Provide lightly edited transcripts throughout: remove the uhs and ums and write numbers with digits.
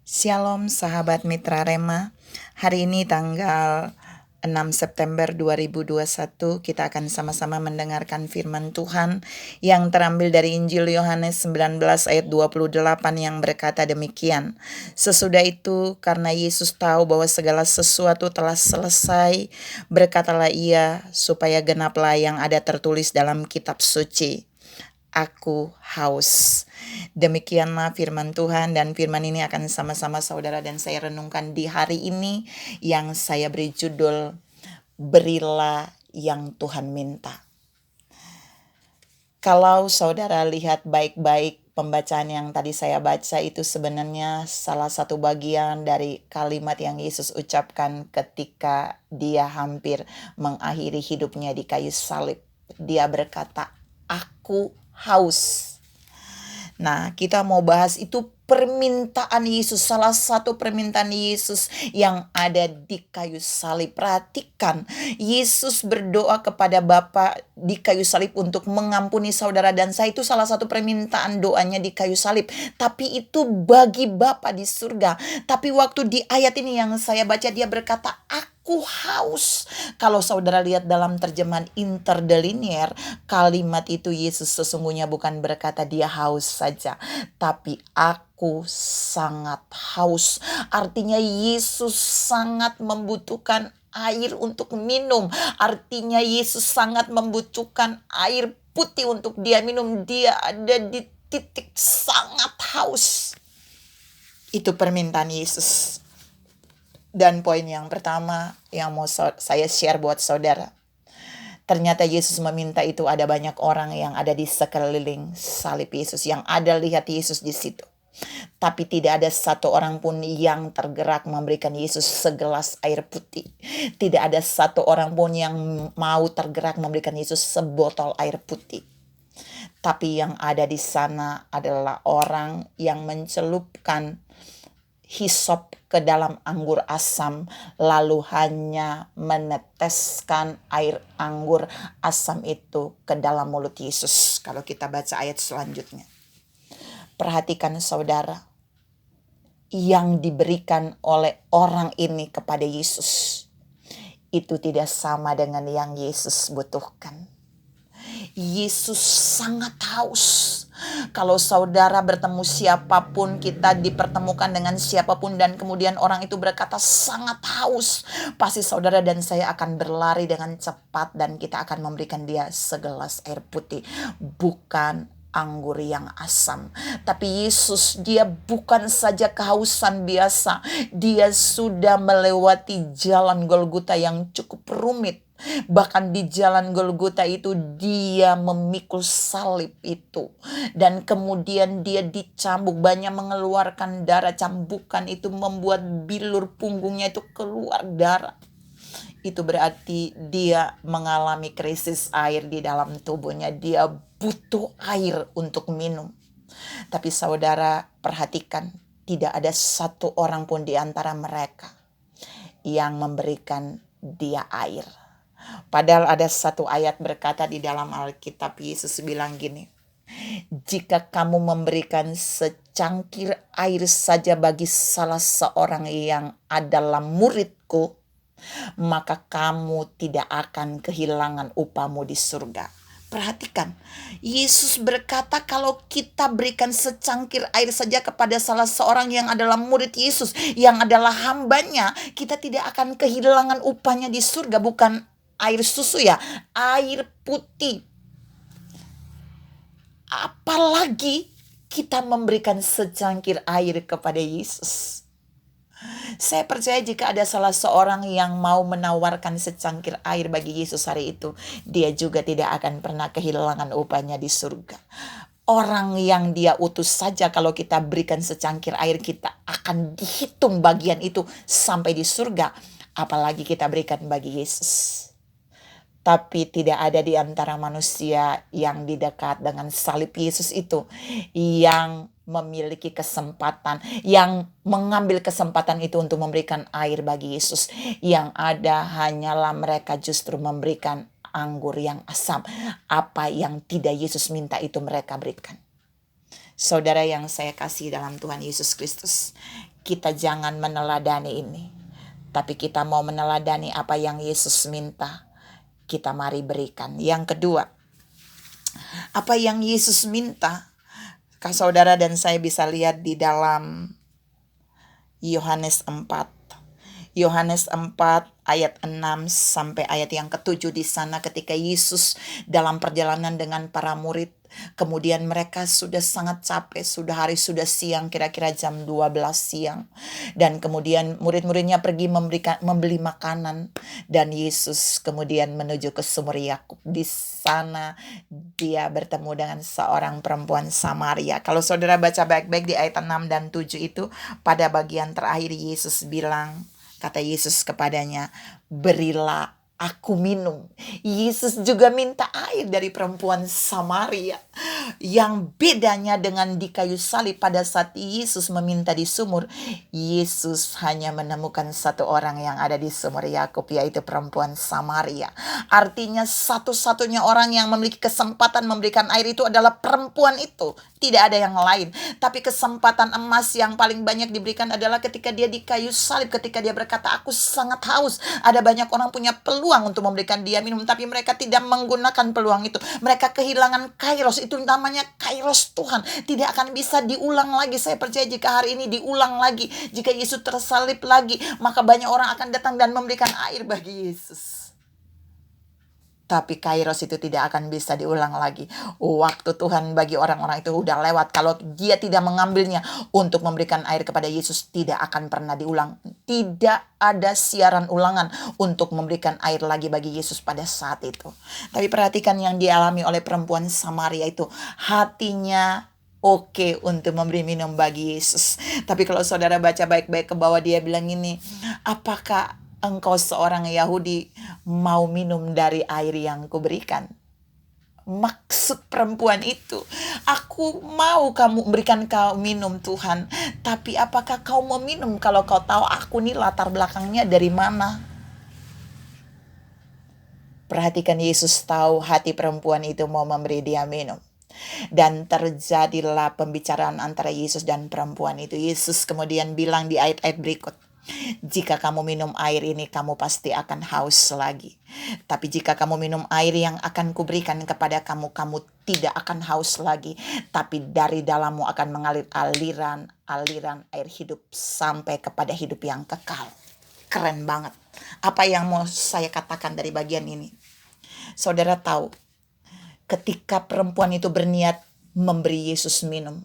Shalom sahabat Mitra Rema. Hari ini tanggal 6 September 2021 kita akan sama-sama mendengarkan firman Tuhan yang terambil dari Injil Yohanes 19 ayat 28 yang berkata demikian. Sesudah itu karena Yesus tahu bahwa segala sesuatu telah selesai, berkatalah ia supaya genaplah yang ada tertulis dalam kitab suci. Aku haus. Demikianlah firman Tuhan, dan firman ini akan sama-sama saudara dan saya renungkan di hari ini yang saya beri judul Berilah yang Tuhan minta. Kalau saudara lihat baik-baik pembacaan yang tadi saya baca, itu sebenarnya salah satu bagian dari kalimat yang Yesus ucapkan ketika dia hampir mengakhiri hidupnya di kayu salib. Dia berkata, "Aku haus." Nah, kita mau bahas itu permintaan Yesus, salah satu permintaan Yesus yang ada di kayu salib. Perhatikan, Yesus berdoa kepada Bapa di kayu salib untuk mengampuni saudara dan saya. Itu salah satu permintaan doanya di kayu salib. Tapi itu bagi Bapa di surga. Tapi waktu di ayat ini yang saya baca, dia berkata, "Aku haus." Kalau saudara lihat dalam terjemahan interlinear, kalimat itu Yesus sesungguhnya bukan berkata dia haus saja, tapi aku sangat haus. Artinya Yesus sangat membutuhkan air untuk minum. Artinya Yesus sangat membutuhkan air putih untuk dia minum. Dia ada di titik sangat haus. Itu permintaan Yesus. Dan poin yang pertama yang mau saya share buat saudara. Ternyata Yesus meminta itu ada banyak orang yang ada di sekeliling salib Yesus, yang ada lihat Yesus di situ. Tapi tidak ada satu orang pun yang tergerak memberikan Yesus segelas air putih. Tidak ada satu orang pun yang mau tergerak memberikan Yesus sebotol air putih. Tapi yang ada di sana adalah orang yang mencelupkan hisop ke dalam anggur asam, lalu hanya meneteskan air anggur asam itu ke dalam mulut Yesus. Kalau kita baca ayat selanjutnya, perhatikan saudara, yang diberikan oleh orang ini kepada Yesus itu tidak sama dengan yang Yesus butuhkan. Yesus sangat haus. Kalau saudara bertemu siapapun, kita dipertemukan dengan siapapun, dan kemudian orang itu berkata sangat haus, pasti saudara dan saya akan berlari dengan cepat dan kita akan memberikan dia segelas air putih, bukan anggur yang asam. Tapi Yesus, dia bukan saja kehausan biasa, dia sudah melewati jalan Golgota yang cukup rumit. Bahkan di jalan Golgota itu dia memikul salib itu, dan kemudian dia dicambuk, banyak mengeluarkan darah. Cambukan itu membuat bilur punggungnya itu keluar darah. Itu berarti dia mengalami krisis air di dalam tubuhnya. Dia butuh air untuk minum. Tapi saudara perhatikan, tidak ada satu orang pun di antara mereka yang memberikan dia air. Padahal ada satu ayat berkata di dalam Alkitab, Yesus bilang gini, "Jika kamu memberikan secangkir air saja bagi salah seorang yang adalah muridku, maka kamu tidak akan kehilangan upahmu di surga." Perhatikan, Yesus berkata kalau kita berikan secangkir air saja kepada salah seorang yang adalah murid Yesus, yang adalah hambanya, kita tidak akan kehilangan upahnya di surga. Bukan air susu ya, air putih. Apalagi kita memberikan secangkir air kepada Yesus. Saya percaya jika ada salah seorang yang mau menawarkan secangkir air bagi Yesus hari itu, dia juga tidak akan pernah kehilangan upahnya di surga. Orang yang dia utus saja, kalau kita berikan secangkir air, kita akan dihitung bagian itu sampai di surga. Apalagi kita berikan bagi Yesus. Tapi tidak ada di antara manusia yang didekat dengan salib Yesus itu yang memiliki kesempatan, yang mengambil kesempatan itu untuk memberikan air bagi Yesus. Yang ada hanyalah mereka justru memberikan anggur yang asam. Apa yang tidak Yesus minta itu mereka berikan. Saudara yang saya kasih dalam Tuhan Yesus Kristus, kita jangan meneladani ini. Tapi kita mau meneladani apa yang Yesus minta, kita mari berikan. Yang kedua, apa yang Yesus minta, saudara dan saya bisa lihat di dalam Yohanes 4. Yohanes 4 ayat 6 sampai ayat yang ke-7 di sana ketika Yesus dalam perjalanan dengan para murid. Kemudian mereka sudah sangat capek, hari sudah siang, kira-kira jam 12 siang. Dan kemudian murid-muridnya pergi membeli makanan. Dan Yesus kemudian menuju ke sumur Yakub. Di sana dia bertemu dengan seorang perempuan Samaria. Kalau saudara baca baik-baik di ayat 6 dan 7 itu, pada bagian terakhir Yesus bilang, kata Yesus kepadanya, berilah aku minum. Yesus juga minta air dari perempuan Samaria. Yang bedanya dengan di kayu salib, pada saat Yesus meminta di sumur, Yesus hanya menemukan satu orang yang ada di sumur Yakub, yaitu perempuan Samaria. Artinya satu-satunya orang yang memiliki kesempatan memberikan air itu adalah perempuan itu. Tidak ada yang lain. Tapi kesempatan emas yang paling banyak diberikan adalah ketika dia di kayu salib, ketika dia berkata, aku sangat haus. Ada banyak orang punya peluang untuk memberikan dia minum, tapi mereka tidak menggunakan peluang itu. Mereka kehilangan kairos, itu namanya kairos Tuhan. Tidak akan bisa diulang lagi. Saya percaya jika hari ini diulang lagi, jika Yesus tersalib lagi, maka banyak orang akan datang dan memberikan air bagi Yesus. Tapi kairos itu tidak akan bisa diulang lagi. Waktu Tuhan bagi orang-orang itu udah lewat. Kalau dia tidak mengambilnya untuk memberikan air kepada Yesus, tidak akan pernah diulang. Tidak ada siaran ulangan untuk memberikan air lagi bagi Yesus pada saat itu. Tapi perhatikan yang dialami oleh perempuan Samaria itu. Hatinya oke untuk memberi minum bagi Yesus. Tapi kalau saudara baca baik-baik ke bawah, dia bilang ini, apakah engkau seorang Yahudi mau minum dari air yang kuberikan? Maksud perempuan itu, aku mau kamu berikan kau minum Tuhan, tapi apakah kau mau minum kalau kau tahu aku nih latar belakangnya dari mana? Perhatikan, Yesus tahu hati perempuan itu mau memberi dia minum. Dan terjadilah pembicaraan antara Yesus dan perempuan itu. Yesus kemudian bilang di ayat-ayat berikut, jika kamu minum air ini, kamu pasti akan haus lagi. Tapi jika kamu minum air yang akan kuberikan kepada kamu, kamu tidak akan haus lagi. Tapi dari dalammu akan mengalir aliran air hidup sampai kepada hidup yang kekal. Keren banget. Apa yang mau saya katakan dari bagian ini? Saudara tahu, ketika perempuan itu berniat memberi Yesus minum,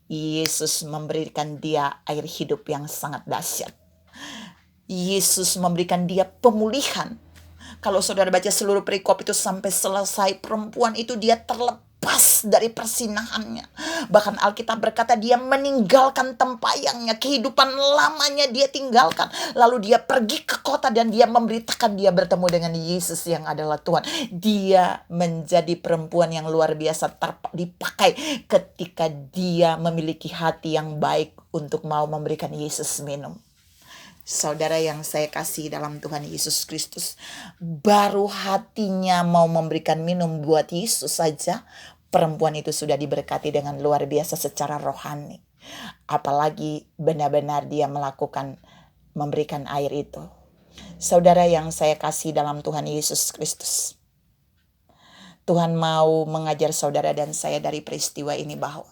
Yesus memberikan dia air hidup yang sangat dahsyat. Yesus memberikan dia pemulihan. Kalau saudara baca seluruh perikop itu sampai selesai, perempuan itu dia terlepas dari persinahannya. Bahkan Alkitab berkata dia meninggalkan tempayangnya, kehidupan lamanya dia tinggalkan. Lalu dia pergi ke kota dan dia memberitakan dia bertemu dengan Yesus yang adalah Tuhan. Dia menjadi perempuan yang luar biasa dipakai ketika dia memiliki hati yang baik untuk mau memberikan Yesus minum. Saudara yang saya kasih dalam Tuhan Yesus Kristus, baru hatinya mau memberikan minum buat Yesus saja, perempuan itu sudah diberkati dengan luar biasa secara rohani. Apalagi benar-benar dia memberikan air itu. Saudara yang saya kasih dalam Tuhan Yesus Kristus, Tuhan mau mengajar saudara dan saya dari peristiwa ini bahwa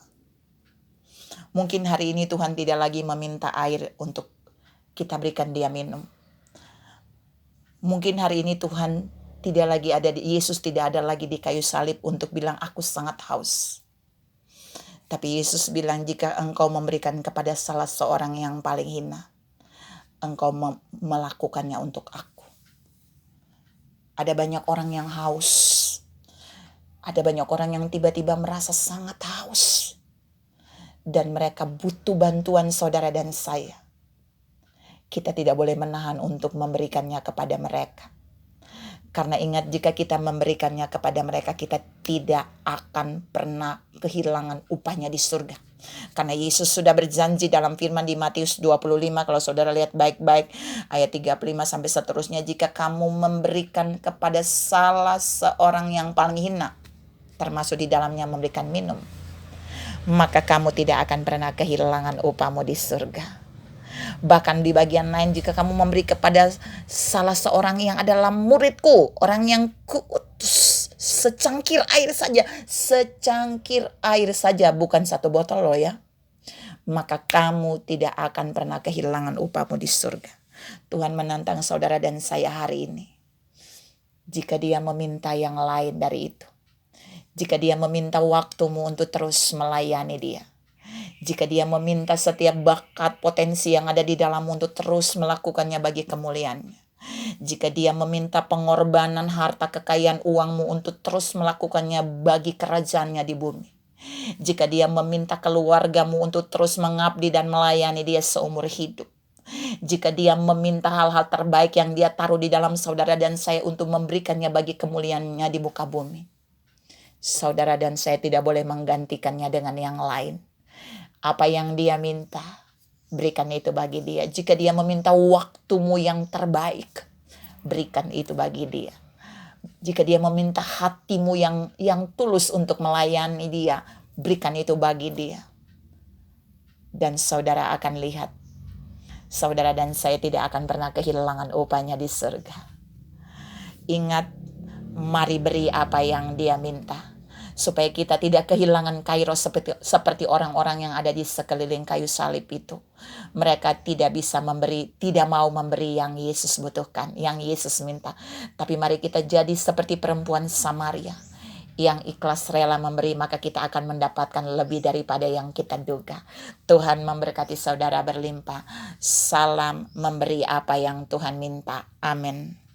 mungkin hari ini Tuhan tidak lagi meminta air untuk kita berikan dia minum. Mungkin hari ini Tuhan Yesus tidak ada lagi di kayu salib untuk bilang aku sangat haus. Tapi Yesus bilang, jika engkau memberikan kepada salah seorang yang paling hina, engkau melakukannya untuk aku. Ada banyak orang yang haus. Ada banyak orang yang tiba-tiba merasa sangat haus. Dan mereka butuh bantuan saudara dan saya. Kita tidak boleh menahan untuk memberikannya kepada mereka. Karena ingat, jika kita memberikannya kepada mereka, kita tidak akan pernah kehilangan upahnya di surga. Karena Yesus sudah berjanji dalam firman di Matius 25, kalau saudara lihat baik-baik, ayat 35 sampai seterusnya, jika kamu memberikan kepada salah seorang yang paling hina, termasuk di dalamnya memberikan minum, maka kamu tidak akan pernah kehilangan upahmu di surga. Bahkan di bagian lain, jika kamu memberi kepada salah seorang yang adalah muridku, orang yang kuutus, secangkir air saja, bukan satu botol loh ya, maka kamu tidak akan pernah kehilangan upahmu di surga. Tuhan menantang saudara dan saya hari ini. Jika dia meminta yang lain dari itu, jika dia meminta waktumu untuk terus melayani dia, jika dia meminta setiap bakat potensi yang ada di dalammu untuk terus melakukannya bagi kemuliaannya, jika dia meminta pengorbanan harta kekayaan uangmu untuk terus melakukannya bagi kerajaannya di bumi, jika dia meminta keluargamu untuk terus mengabdi dan melayani dia seumur hidup, jika dia meminta hal-hal terbaik yang dia taruh di dalam saudara dan saya untuk memberikannya bagi kemuliaannya di muka bumi, saudara dan saya tidak boleh menggantikannya dengan yang lain. Apa yang dia minta, berikan itu bagi dia. Jika dia meminta waktumu yang terbaik, berikan itu bagi dia. Jika dia meminta hatimu yang tulus untuk melayani dia, berikan itu bagi dia. Dan saudara akan lihat, saudara dan saya tidak akan pernah kehilangan upahnya di surga. Ingat, mari beri apa yang dia minta, supaya kita tidak kehilangan kairos seperti orang-orang yang ada di sekeliling kayu salib itu. Mereka tidak bisa memberi, tidak mau memberi yang Yesus butuhkan, yang Yesus minta. Tapi mari kita jadi seperti perempuan Samaria yang ikhlas rela memberi, maka kita akan mendapatkan lebih daripada yang kita duga. Tuhan memberkati saudara berlimpah. Salam memberi apa yang Tuhan minta. Amin.